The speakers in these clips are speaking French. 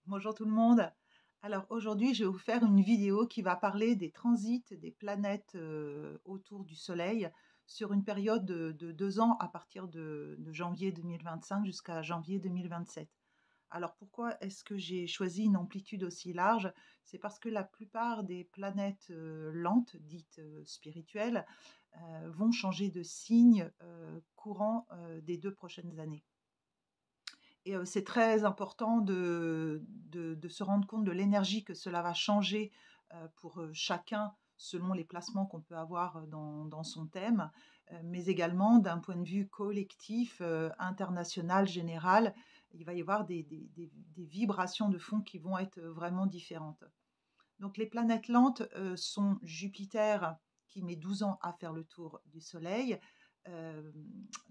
Bonjour tout le monde. Alors aujourd'hui, je vais vous faire une vidéo qui va parler des transits des planètes autour du Soleil sur une période de 2 ans à partir de janvier 2025 jusqu'à janvier 2027. Alors pourquoi est-ce que j'ai choisi une amplitude aussi large? C'est parce que la plupart des planètes lentes, dites spirituelles, vont changer de signe courant des 2 prochaines années. Et c'est très important de se rendre compte de l'énergie que cela va changer, pour, chacun selon les placements qu'on peut avoir, dans son thème, mais également d'un point de vue collectif, international, général. Il va y avoir des vibrations de fond qui vont être vraiment différentes. Donc les planètes lentes, sont Jupiter qui met 12 ans à faire le tour du Soleil. Hem,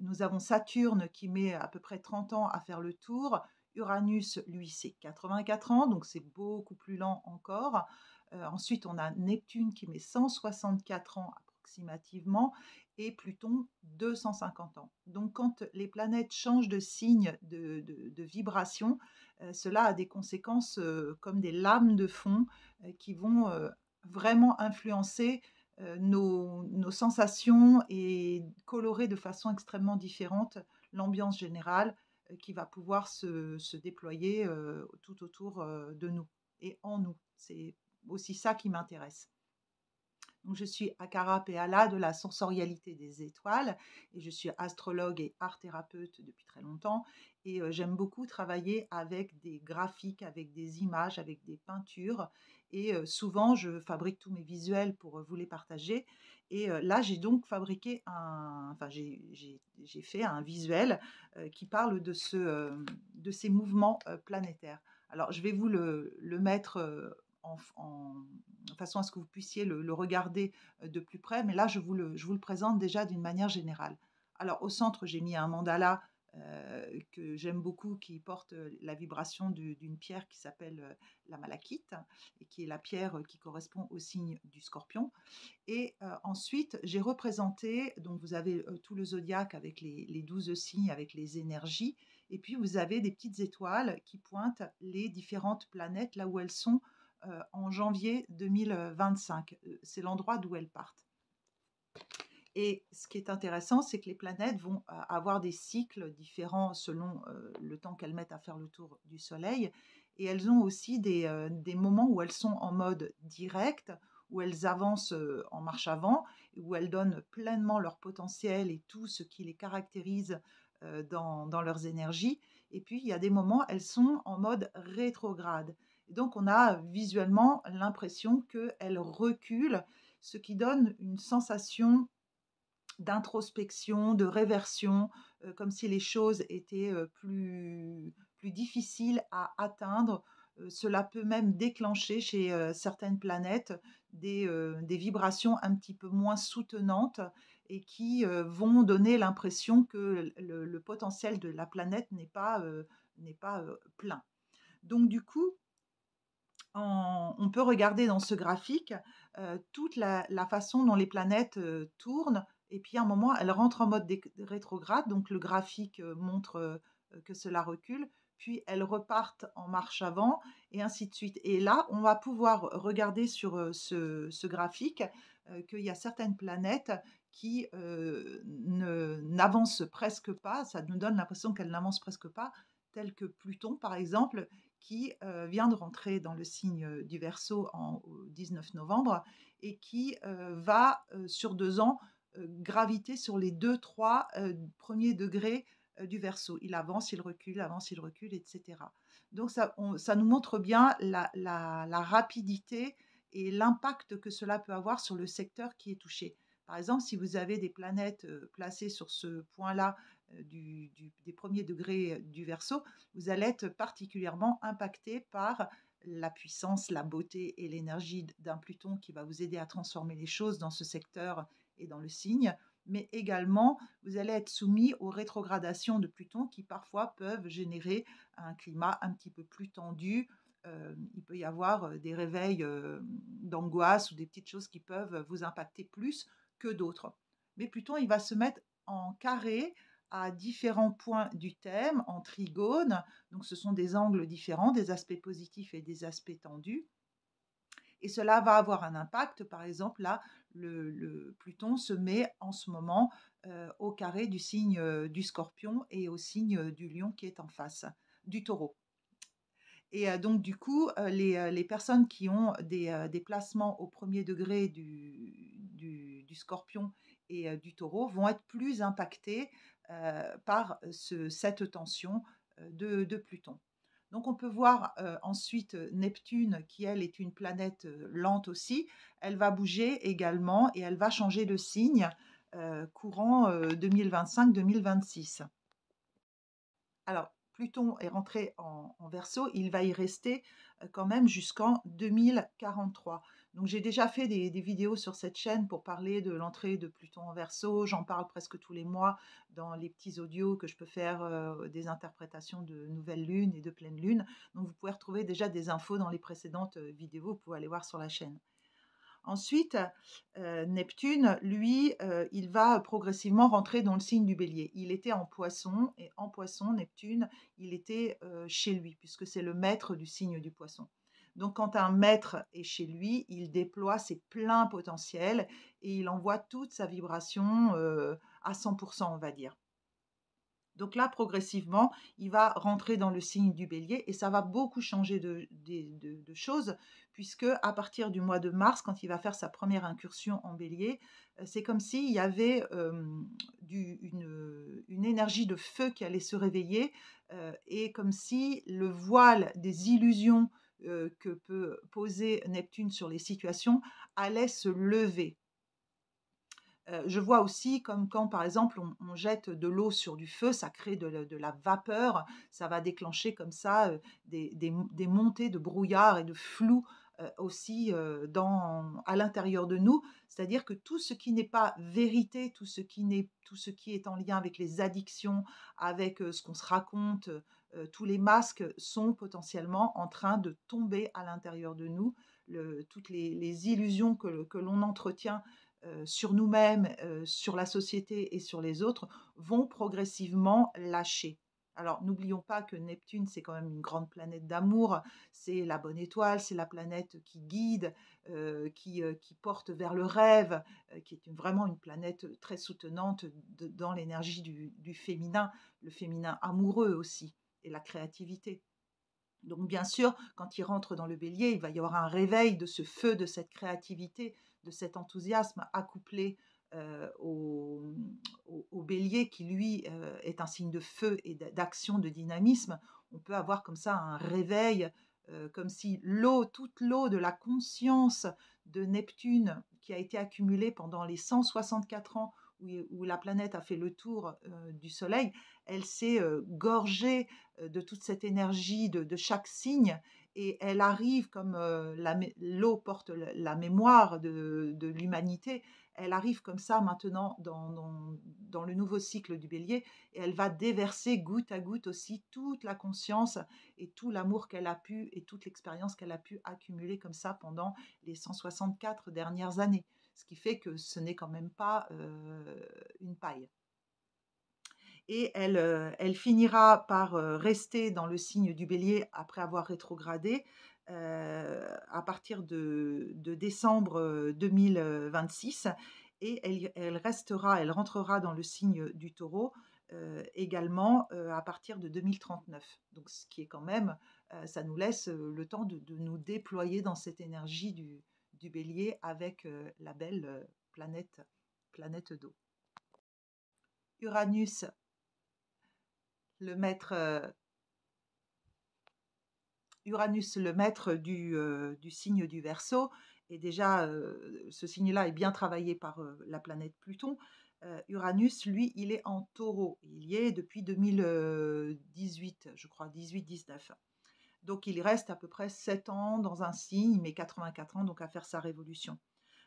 Nous avons Saturne qui met à peu près 30 ans à faire le tour. Uranus, lui, c'est 84 ans, donc c'est beaucoup plus lent encore. Ensuite, on a Neptune qui met 164 ans approximativement et Pluton 250 ans. Donc quand les planètes changent de signe, de vibration, cela a des conséquences, comme des lames de fond qui vont vraiment influencer nos sensations et colorer de façon extrêmement différente l'ambiance générale qui va pouvoir se déployer tout autour de nous et en nous. C'est aussi ça qui m'intéresse. Donc, je suis Akara Peala de la sensorialité des étoiles et je suis astrologue et art thérapeute depuis très longtemps. Et j'aime beaucoup travailler avec des graphiques, avec des images, avec des peintures. Et souvent, je fabrique tous mes visuels pour vous les partager. Et là, j'ai donc fabriqué enfin, j'ai fait un visuel qui parle de ces mouvements planétaires. Alors, je vais vous le mettre de façon à ce que vous puissiez le regarder de plus près, mais là, je vous le présente déjà d'une manière générale. Alors, au centre, j'ai mis un mandala que j'aime beaucoup, qui porte la vibration d'une pierre qui s'appelle la malachite, et qui est la pierre qui correspond au signe du scorpion. Et ensuite, j'ai représenté, donc vous avez tout le zodiaque avec les 12 signes, avec les énergies, et puis vous avez des petites étoiles qui pointent les différentes planètes là où elles sont en janvier 2025. C'est l'endroit d'où elles partent. Et ce qui est intéressant, c'est que les planètes vont avoir des cycles différents selon le temps qu'elles mettent à faire le tour du Soleil. Et elles ont aussi des moments où elles sont en mode direct, où elles avancent en marche avant, où elles donnent pleinement leur potentiel et tout ce qui les caractérise dans leurs énergies. Et puis, il y a des moments, elles sont en mode rétrograde. Et donc, on a visuellement l'impression qu'elles reculent, ce qui donne une sensation d'introspection, de réversion, comme si les choses étaient plus difficiles à atteindre. Cela peut même déclencher chez certaines planètes des vibrations un petit peu moins soutenantes et qui vont donner l'impression que le potentiel de la planète n'est pas plein. Donc du coup, on peut regarder dans ce graphique toute la façon dont les planètes tournent. Et puis à un moment, elles rentrent en mode rétrograde, donc le graphique montre que cela recule, puis elles repartent en marche avant, et ainsi de suite. Et là, on va pouvoir regarder sur ce graphique qu'il y a certaines planètes qui n'avancent presque pas, ça nous donne l'impression qu'elles n'avancent presque pas, telles que Pluton par exemple, qui vient de rentrer dans le signe du Verseau au 19 novembre et qui va, sur 2 ans, graviter sur les 2-3 premiers degrés du Verseau. Il avance, il recule, etc. Donc ça nous montre bien la rapidité et l'impact que cela peut avoir sur le secteur qui est touché. Par exemple, si vous avez des planètes placées sur ce point-là des premiers degrés du Verseau, vous allez être particulièrement impacté par la puissance, la beauté et l'énergie d'un Pluton qui va vous aider à transformer les choses dans ce secteur et dans le signe, mais également vous allez être soumis aux rétrogradations de Pluton qui parfois peuvent générer un climat un petit peu plus tendu. Il peut y avoir des réveils d'angoisse ou des petites choses qui peuvent vous impacter plus que d'autres. Mais Pluton, il va se mettre en carré à différents points du thème en trigone. Donc ce sont des angles différents, des aspects positifs et des aspects tendus. Et cela va avoir un impact. Par exemple, là, le Pluton se met en ce moment au carré du signe du Scorpion et au signe du Lion qui est en face, du Taureau. Et donc, du coup, les personnes qui ont des placements au premier degré du Scorpion et du Taureau vont être plus impactées par cette tension de Pluton. Donc, on peut voir ensuite Neptune, qui elle est une planète lente aussi. Elle va bouger également et elle va changer de signe courant 2025-2026. Alors, Pluton est rentré en Verseau, il va y rester quand même jusqu'en 2043. Donc, j'ai déjà fait des vidéos sur cette chaîne pour parler de l'entrée de Pluton en Verseau. J'en parle presque tous les mois dans les petits audios que je peux faire des interprétations de nouvelle lune et de pleine lune. Donc, vous pouvez retrouver déjà des infos dans les précédentes vidéos. Vous pouvez aller voir sur la chaîne. Ensuite, Neptune, lui, il va progressivement rentrer dans le signe du Bélier. Il était en Poisson, et en Poisson, Neptune, il était chez lui, puisque c'est le maître du signe du Poisson. Donc, quand un maître est chez lui, il déploie ses pleins potentiels et il envoie toute sa vibration à 100%, on va dire. Donc là, progressivement, il va rentrer dans le signe du Bélier et ça va beaucoup changer de choses, puisque à partir du mois de mars, quand il va faire sa première incursion en Bélier, c'est comme s'il y avait une énergie de feu qui allait se réveiller et comme si le voile des illusions que peut poser Neptune sur les situations allait se lever. Je vois aussi comme quand, par exemple, on jette de l'eau sur du feu, ça crée de la vapeur, ça va déclencher comme ça des montées de brouillard et de flou aussi à l'intérieur de nous. C'est-à-dire que tout ce qui n'est pas vérité, tout ce qui est en lien avec les addictions, avec ce qu'on se raconte, tous les masques sont potentiellement en train de tomber à l'intérieur de nous. Toutes les illusions que l'on entretient sur nous-mêmes, sur la société et sur les autres, vont progressivement lâcher. Alors, n'oublions pas que Neptune, c'est quand même une grande planète d'amour, c'est la bonne étoile, c'est la planète qui guide, qui porte vers le rêve, qui est vraiment une planète très soutenante dans l'énergie du féminin, le féminin amoureux aussi, et la créativité. Donc bien sûr, quand il rentre dans le bélier, il va y avoir un réveil de ce feu, de cette créativité, de cet enthousiasme accouplé au bélier qui, lui, est un signe de feu et d'action, de dynamisme. On peut avoir comme ça un réveil, comme si toute l'eau de la conscience de Neptune qui a été accumulée pendant les 164 ans où la planète a fait le tour du Soleil, elle s'est gorgée de toute cette énergie de chaque signe et elle arrive comme l'eau porte la mémoire de l'humanité, elle arrive comme ça maintenant dans le nouveau cycle du bélier et elle va déverser goutte à goutte aussi toute la conscience et tout l'amour qu'elle a pu et toute l'expérience qu'elle a pu accumuler comme ça pendant les 164 dernières années. Ce qui fait que ce n'est quand même pas une paille. Et elle finira par rester dans le signe du bélier après avoir rétrogradé à partir de décembre 2026 et elle rentrera dans le signe du taureau également à partir de 2039. Donc ce qui est quand même, ça nous laisse le temps de nous déployer dans cette énergie du bélier avec la belle planète d'eau. Uranus, le maître du signe du Verseau, et déjà ce signe-là est bien travaillé par la planète Pluton. Uranus, lui, il est en taureau. Il y est depuis 2018, je crois, 18-19. Donc il reste à peu près 7 ans dans un signe, mais 84 ans donc à faire sa révolution.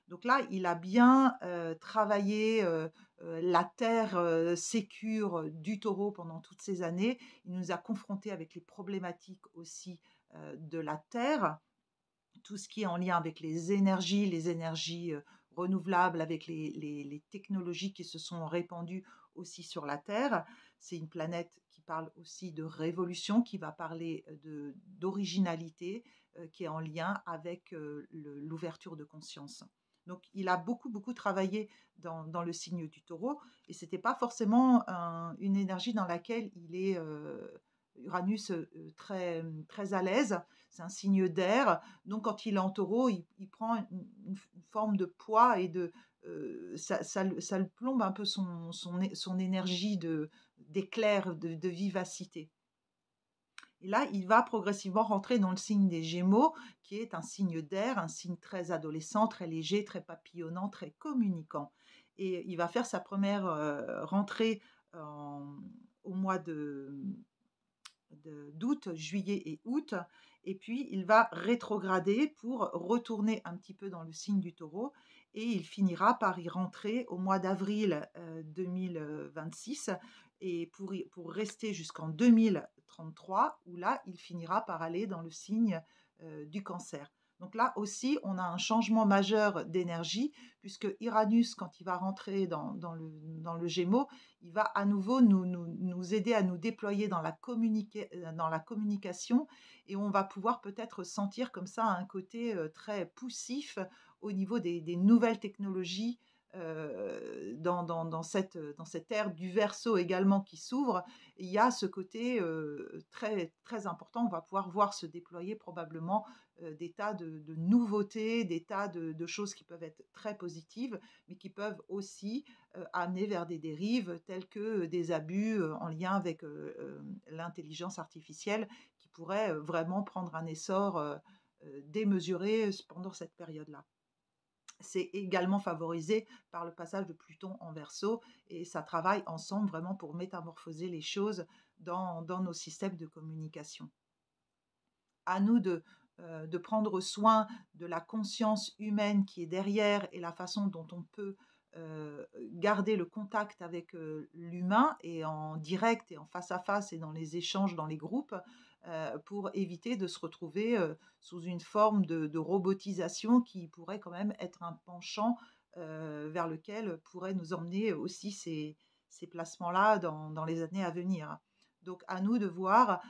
Donc là, il a bien travaillé la terre sécure du taureau pendant toutes ces années. Il nous a confrontés avec les problématiques aussi de la terre, tout ce qui est en lien avec les énergies renouvelables, avec les technologies qui se sont répandues aussi sur la Terre. C'est une planète qui parle aussi de révolution, qui va parler d'originalité, qui est en lien avec l'ouverture de conscience. Donc, il a beaucoup, beaucoup travaillé dans le signe du taureau, et ce n'était pas forcément une énergie dans laquelle il est, Uranus, très, très à l'aise. C'est un signe d'air, donc quand il est en taureau, il prend une forme de poids et ça le plombe un peu son énergie d'éclair, de vivacité. Et là, il va progressivement rentrer dans le signe des Gémeaux, qui est un signe d'air, un signe très adolescent, très léger, très papillonnant, très communicant. Et il va faire sa première rentrée en- au mois d'août, juillet et août. Et puis, il va rétrograder pour retourner un petit peu dans le signe du taureau. Et il finira par y rentrer au mois d'avril 2026 et pour rester jusqu'en 2033, où là, il finira par aller dans le signe du cancer. Donc là aussi, on a un changement majeur d'énergie, puisque Uranus, quand il va rentrer dans le Gémeaux, il va à nouveau nous aider à nous déployer dans la communication, et on va pouvoir peut-être sentir comme ça un côté très poussif au niveau des nouvelles technologies dans cette ère du Verseau également qui s'ouvre. Il y a ce côté très, très important. On va pouvoir voir se déployer probablement des tas de nouveautés, des tas de choses qui peuvent être très positives, mais qui peuvent aussi amener vers des dérives telles que des abus en lien avec l'intelligence artificielle qui pourraient vraiment prendre un essor démesuré pendant cette période-là. C'est également favorisé par le passage de Pluton en Verseau, et ça travaille ensemble vraiment pour métamorphoser les choses dans nos systèmes de communication. À nous de prendre soin de la conscience humaine qui est derrière et la façon dont on peut garder le contact avec l'humain, et en direct et en face à face et dans les échanges dans les groupes, pour éviter de se retrouver sous une forme de robotisation qui pourrait quand même être un penchant vers lequel pourraient nous emmener aussi ces placements-là dans les années à venir. Donc à nous de voir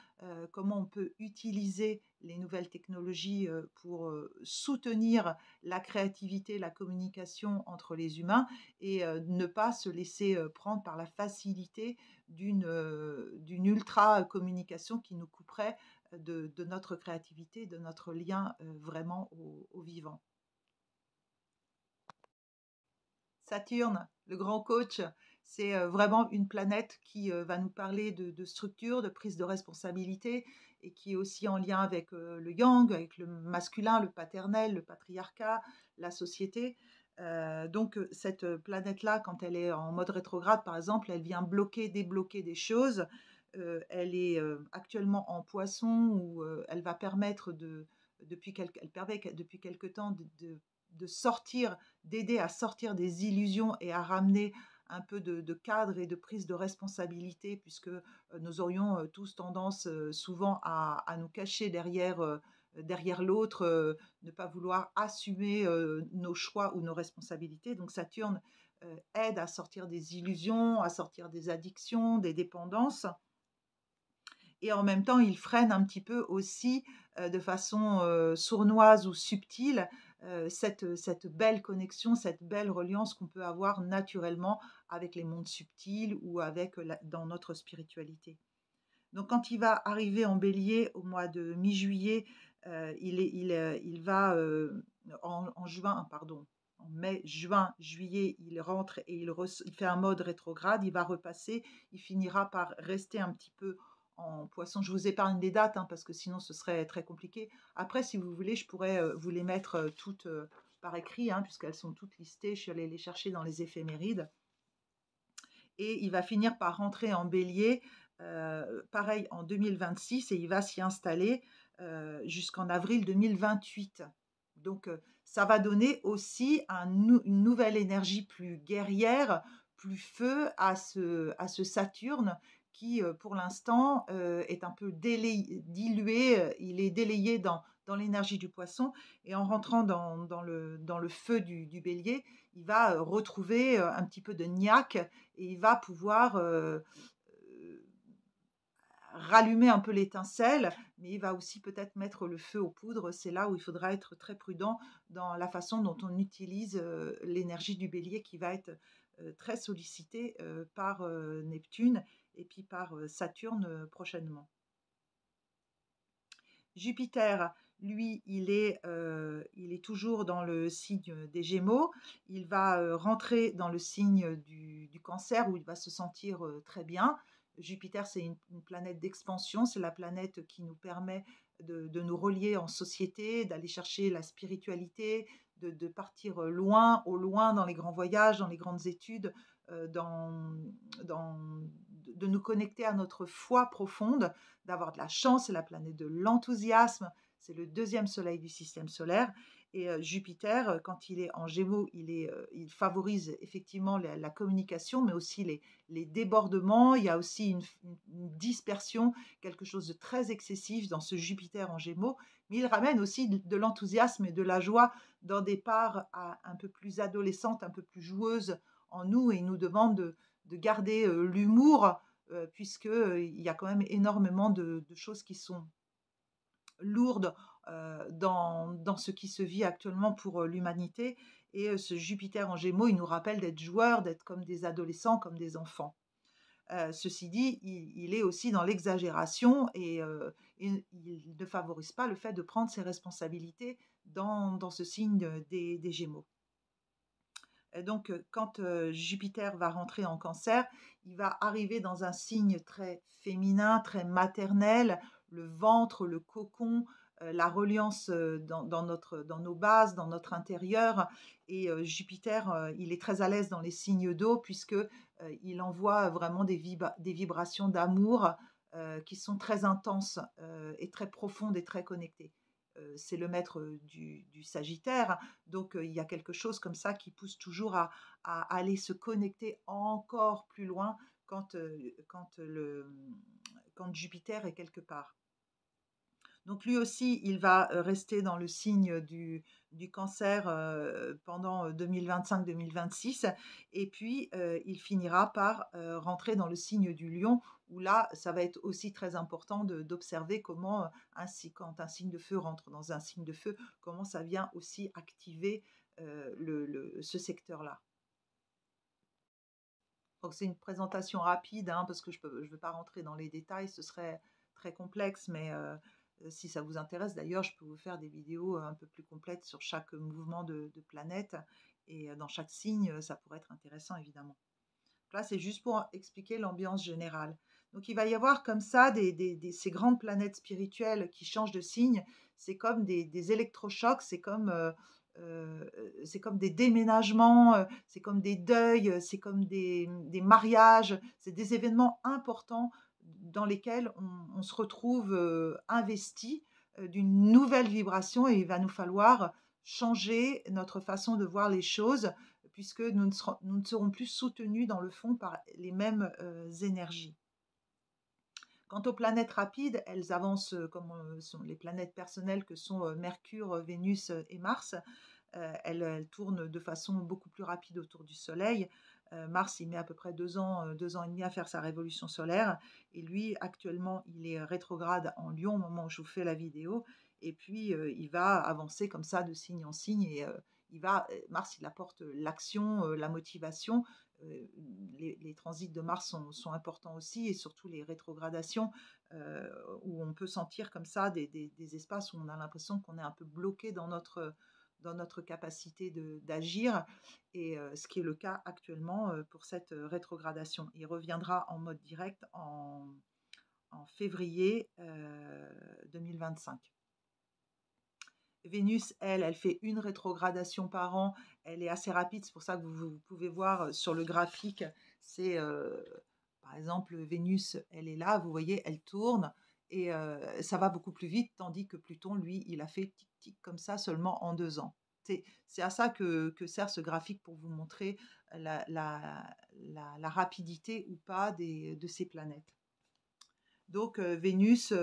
comment on peut utiliser les nouvelles technologies pour soutenir la créativité, la communication entre les humains, et ne pas se laisser prendre par la facilité d'une ultra communication qui nous couperait de notre créativité, de notre lien vraiment au vivant. Saturne, le grand coach, c'est vraiment une planète qui va nous parler de structure, de prise de responsabilité, et qui est aussi en lien avec le yang, avec le masculin, le paternel, le patriarcat, la société. Donc cette planète-là, quand elle est en mode rétrograde, par exemple, elle vient bloquer, débloquer des choses. Elle est actuellement en Poisson, où elle va permettre elle permet depuis quelque temps de sortir, d'aider à sortir des illusions et à ramener un peu de cadre et de prise de responsabilité, puisque nous aurions tous tendance souvent à nous cacher derrière l'autre, ne pas vouloir assumer nos choix ou nos responsabilités. Donc Saturne aide à sortir des illusions, à sortir des addictions, des dépendances. Et en même temps, il freine un petit peu aussi de façon sournoise ou subtile cette belle connexion, cette belle reliance qu'on peut avoir naturellement avec les mondes subtils ou dans notre spiritualité. Donc quand il va arriver en bélier au mois de mi-juillet, il va en juin, pardon, en mai, juin, juillet, il rentre et il fait un mode rétrograde, il va repasser, il finira par rester un petit peu en Poisson. Je vous épargne les dates parce que sinon ce serait très compliqué. Après, si vous voulez, je pourrais vous les mettre toutes par écrit, puisqu'elles sont toutes listées. Je suis allée les chercher dans les éphémérides. Et il va finir par rentrer en bélier, pareil en 2026, et il va s'y installer jusqu'en avril 2028. Donc ça va donner aussi une nouvelle énergie plus guerrière, plus feu à ce Saturne qui, pour l'instant, est un peu dilué, il est délayé dans l'énergie du poisson. Et en rentrant dans le feu du bélier, il va retrouver un petit peu de niaque et il va pouvoir rallumer un peu l'étincelle, mais il va aussi peut-être mettre le feu aux poudres. C'est là où il faudra être très prudent dans la façon dont on utilise l'énergie du bélier qui va être très sollicitée par Neptune et puis par Saturne prochainement. Jupiter, lui, il est toujours dans le signe des Gémeaux. Il va rentrer dans le signe du Cancer où il va se sentir très bien. Jupiter, c'est une planète d'expansion, c'est la planète qui nous permet de nous relier en société, d'aller chercher la spiritualité, de partir loin, au loin dans les grands voyages, dans les grandes études, dans, de nous connecter à notre foi profonde, d'avoir de la chance. C'est la planète de l'enthousiasme, c'est le deuxième soleil du système solaire. Et Jupiter, quand il est en Gémeaux, il favorise effectivement la communication, mais aussi les débordements. Il y a aussi une dispersion, quelque chose de très excessif dans ce Jupiter en Gémeaux, mais il ramène aussi de l'enthousiasme et de la joie dans des parts un peu plus adolescentes, un peu plus joueuses en nous, et il nous demande de garder l'humour, puisqu'il y a quand même énormément de choses qui sont lourdes dans ce qui se vit actuellement pour l'humanité. Et ce Jupiter en Gémeaux, il nous rappelle d'être joueurs, d'être comme des adolescents, comme des enfants. Ceci dit, il est aussi dans l'exagération et il ne favorise pas le fait de prendre ses responsabilités dans ce signe des Gémeaux. Et donc, quand Jupiter va rentrer en Cancer, il va arriver dans un signe très féminin, très maternel, le ventre, le cocon, la reliance dans nos bases, dans notre intérieur. Et Jupiter, il est très à l'aise dans les signes d'eau puisque il envoie vraiment des vibrations d'amour qui sont très intenses et très profondes et très connectées. C'est le maître du Sagittaire, donc il y a quelque chose comme ça qui pousse toujours à aller se connecter encore plus loin quand Jupiter est quelque part. Donc lui aussi, il va rester dans le signe du Cancer pendant 2025-2026, et puis il finira par rentrer dans le signe du Lion, où là, ça va être aussi très important d'observer comment, quand un signe de feu rentre dans un signe de feu, comment ça vient aussi activer ce secteur-là. Donc c'est une présentation rapide, hein, parce que je ne veux pas rentrer dans les détails, ce serait très complexe, mais si ça vous intéresse, d'ailleurs, je peux vous faire des vidéos un peu plus complètes sur chaque mouvement de planète, et dans chaque signe, ça pourrait être intéressant, évidemment. Donc là, c'est juste pour expliquer l'ambiance générale. Donc il va y avoir comme ça ces grandes planètes spirituelles qui changent de signe, c'est comme des électrochocs, c'est comme des déménagements, c'est comme des deuils, c'est comme des mariages, c'est des événements importants dans lesquels on se retrouve investi d'une nouvelle vibration, et il va nous falloir changer notre façon de voir les choses puisque nous ne serons plus soutenus dans le fond par les mêmes énergies. Quant aux planètes rapides, elles avancent comme sont les planètes personnelles que sont Mercure, Vénus et Mars. Elles tournent de façon beaucoup plus rapide autour du Soleil. Mars, il met à peu près 2 ans et demi à faire sa révolution solaire. Et lui, actuellement, il est rétrograde en Lion au moment où je vous fais la vidéo. Et puis, il va avancer comme ça de signe en signe. Et Mars, il apporte l'action, la motivation. Les transits de Mars sont importants aussi, et surtout les rétrogradations, où on peut sentir comme ça des espaces où on a l'impression qu'on est un peu bloqué dans notre capacité d'agir, et ce qui est le cas actuellement pour cette rétrogradation. Il reviendra en mode direct en février 2025. Vénus, elle fait une rétrogradation par an, elle est assez rapide, c'est pour ça que vous pouvez voir sur le graphique, c'est par exemple Vénus, elle est là, vous voyez, elle tourne, et ça va beaucoup plus vite, tandis que Pluton, lui, il a fait tic-tic comme ça seulement en 2 ans. C'est à ça que sert ce graphique, pour vous montrer la rapidité ou pas de ces planètes. Donc Vénus,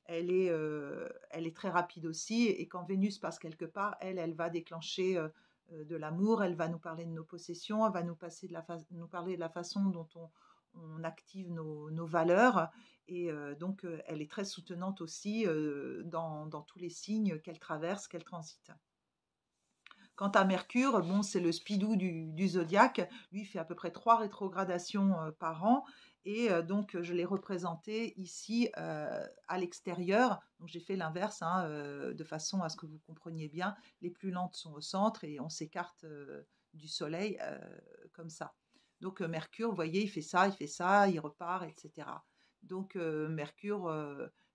elle est très rapide aussi. Et quand Vénus passe quelque part, elle va déclencher de l'amour, elle va nous parler de nos possessions, elle va nous parler de la façon dont on active nos valeurs. Et donc, elle est très soutenante aussi dans tous les signes qu'elle traverse, qu'elle transite. Quant à Mercure, bon, c'est le speedoo du zodiaque. Lui, il fait à peu près 3 rétrogradations par an. Et donc, je l'ai représenté ici à l'extérieur. Donc, j'ai fait l'inverse, hein, de façon à ce que vous compreniez bien. Les plus lentes sont au centre et on s'écarte du Soleil comme ça. Donc, Mercure, vous voyez, il fait ça, il repart, etc. Donc, Mercure,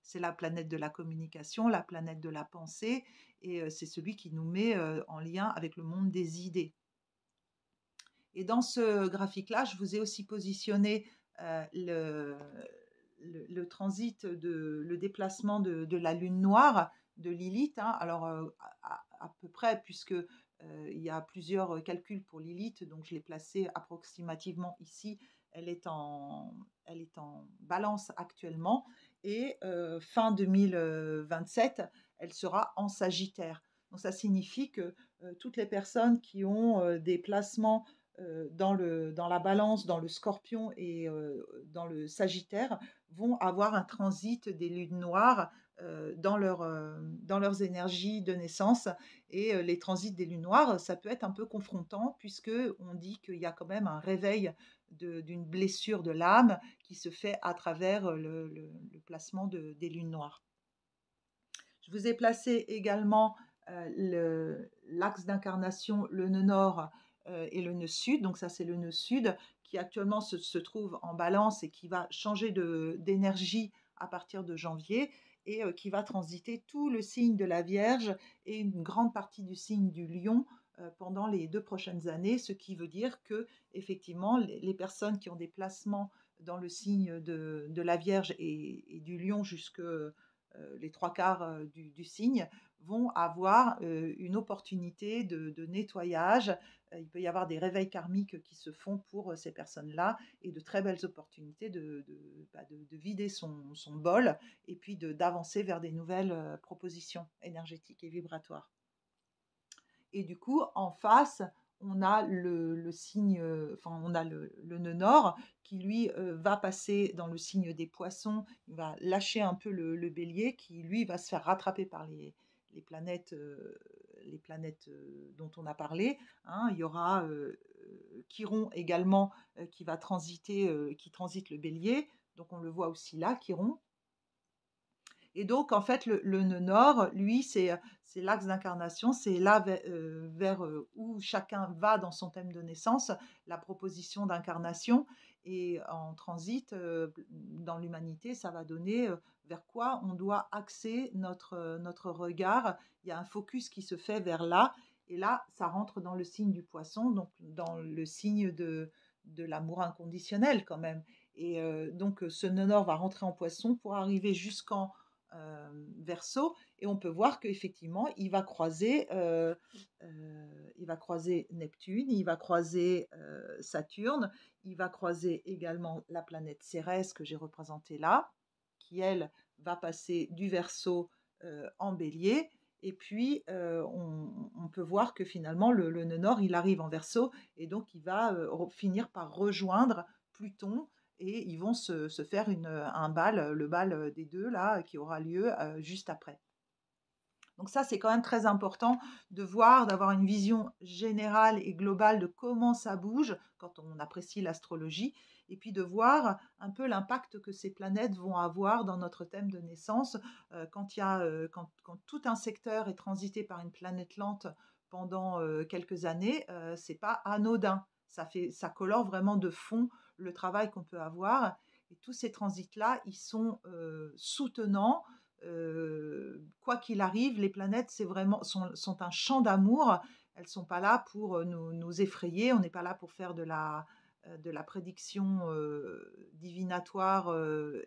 c'est la planète de la communication, la planète de la pensée, et c'est celui qui nous met en lien avec le monde des idées. Et dans ce graphique-là, je vous ai aussi positionné le transit, le déplacement de la lune noire de Lilith, hein. Alors, à peu près, puisque il y a plusieurs calculs pour Lilith, donc je l'ai placée approximativement ici. Elle est en balance actuellement, et fin 2027, elle sera en Sagittaire. Donc ça signifie que toutes les personnes qui ont des placements dans la balance, dans le scorpion et dans le sagittaire, vont avoir un transit des lunes noires dans leurs énergies de naissance. Et les transits des lunes noires, ça peut être un peu confrontant, puisque on dit qu'il y a quand même un réveil d'une blessure de l'âme qui se fait à travers le placement des lunes noires. Je vous ai placé également l'axe d'incarnation, le nœud nord et le nœud sud. Donc ça, c'est le nœud sud qui actuellement se trouve en balance et qui va changer d'énergie à partir de janvier, et qui va transiter tout le signe de la Vierge et une grande partie du signe du Lion pendant les 2 prochaines années, ce qui veut dire que effectivement les personnes qui ont des placements dans le signe de la Vierge et du Lion jusque les 3 quarts du signe, vont avoir une opportunité de nettoyage. Il peut y avoir des réveils karmiques qui se font pour ces personnes-là, et de très belles opportunités de vider son bol, et puis d'avancer vers des nouvelles propositions énergétiques et vibratoires. Et du coup, en face, on a le signe, enfin, on a le nœud nord qui, lui, va passer dans le signe des poissons. Il va lâcher un peu le bélier qui, lui, va se faire rattraper par les planètes dont on a parlé, hein. Il y aura Chiron également qui transite le bélier. Donc, on le voit aussi là, Chiron. Et donc, en fait, le nœud nord, lui, c'est l'axe d'incarnation, c'est là vers où chacun va dans son thème de naissance, la proposition d'incarnation. Et en transit dans l'humanité, ça va donner vers quoi on doit axer notre regard. Il y a un focus qui se fait vers là, et là, ça rentre dans le signe du poisson, donc dans le signe de l'amour inconditionnel quand même. Et donc, ce nœud nord va rentrer en poisson pour arriver jusqu'en Verseau, et on peut voir qu'effectivement il va croiser Neptune, il va croiser Saturne, il va croiser également la planète Cérès que j'ai représentée là, qui elle va passer du Verseau en Bélier. Et puis on peut voir que finalement le nœud nord il arrive en Verseau, et donc il va finir par rejoindre Pluton, et ils vont se faire un bal, le bal des deux, là, qui aura lieu juste après. Donc ça, c'est quand même très important de voir, d'avoir une vision générale et globale de comment ça bouge quand on apprécie l'astrologie, et puis de voir un peu l'impact que ces planètes vont avoir dans notre thème de naissance. Quand tout un secteur est transité par une planète lente pendant quelques années, c'est pas anodin. Ça colore vraiment de fond le travail qu'on peut avoir. Et tous ces transits-là, ils sont soutenants. Quoi qu'il arrive, les planètes sont un champ d'amour. Elles ne sont pas là pour nous effrayer. On n'est pas là pour faire de la prédiction divinatoire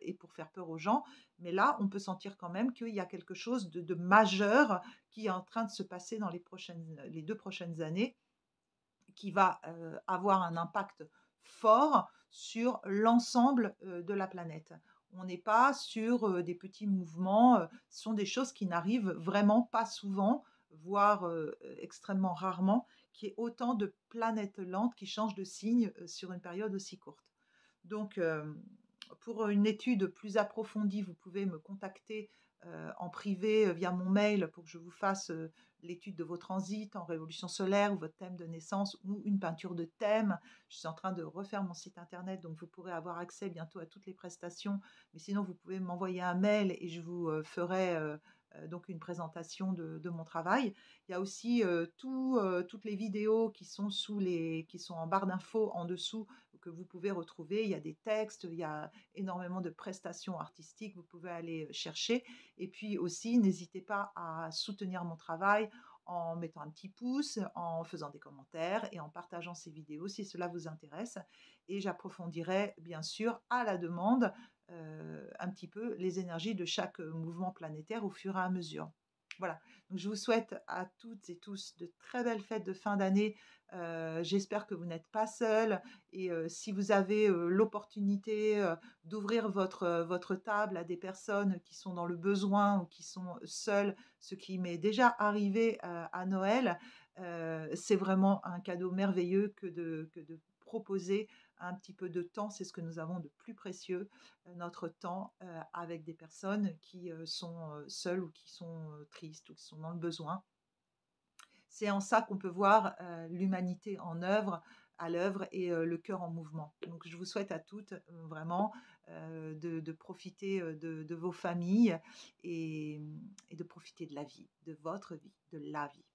et pour faire peur aux gens. Mais là, on peut sentir quand même qu'il y a quelque chose de majeur qui est en train de se passer dans les 2 prochaines années, qui va avoir un impact fort sur l'ensemble de la planète. On n'est pas sur des petits mouvements. Ce sont des choses qui n'arrivent vraiment pas souvent, voire extrêmement rarement, qu'il y ait autant de planètes lentes qui changent de signe sur une période aussi courte. Donc, pour une étude plus approfondie, vous pouvez me contacter en privé via mon mail pour que je vous fasse l'étude de vos transits en révolution solaire ou votre thème de naissance ou une peinture de thème. Je suis en train de refaire mon site internet, donc vous pourrez avoir accès bientôt à toutes les prestations. Mais sinon, vous pouvez m'envoyer un mail et je vous ferai donc une présentation de mon travail. Il y a aussi toutes les vidéos qui sont, qui sont en barre d'infos en dessous que vous pouvez retrouver. Il y a des textes, il y a énormément de prestations artistiques, vous pouvez aller chercher. Et puis aussi, n'hésitez pas à soutenir mon travail en mettant un petit pouce, en faisant des commentaires et en partageant ces vidéos si cela vous intéresse. Et j'approfondirai bien sûr à la demande un petit peu les énergies de chaque mouvement planétaire au fur et à mesure. Voilà, donc je vous souhaite à toutes et tous de très belles fêtes de fin d'année. J'espère que vous n'êtes pas seuls et si vous avez l'opportunité d'ouvrir votre table à des personnes qui sont dans le besoin ou qui sont seules, ce qui m'est déjà arrivé à Noël, c'est vraiment un cadeau merveilleux que de proposer un petit peu de temps. C'est ce que nous avons de plus précieux, notre temps avec des personnes qui sont seules ou qui sont tristes ou qui sont dans le besoin. C'est en ça qu'on peut voir l'humanité en œuvre, à l'œuvre et le cœur en mouvement. Donc je vous souhaite à toutes vraiment de profiter de vos familles et de profiter de la vie, de votre vie, de la vie.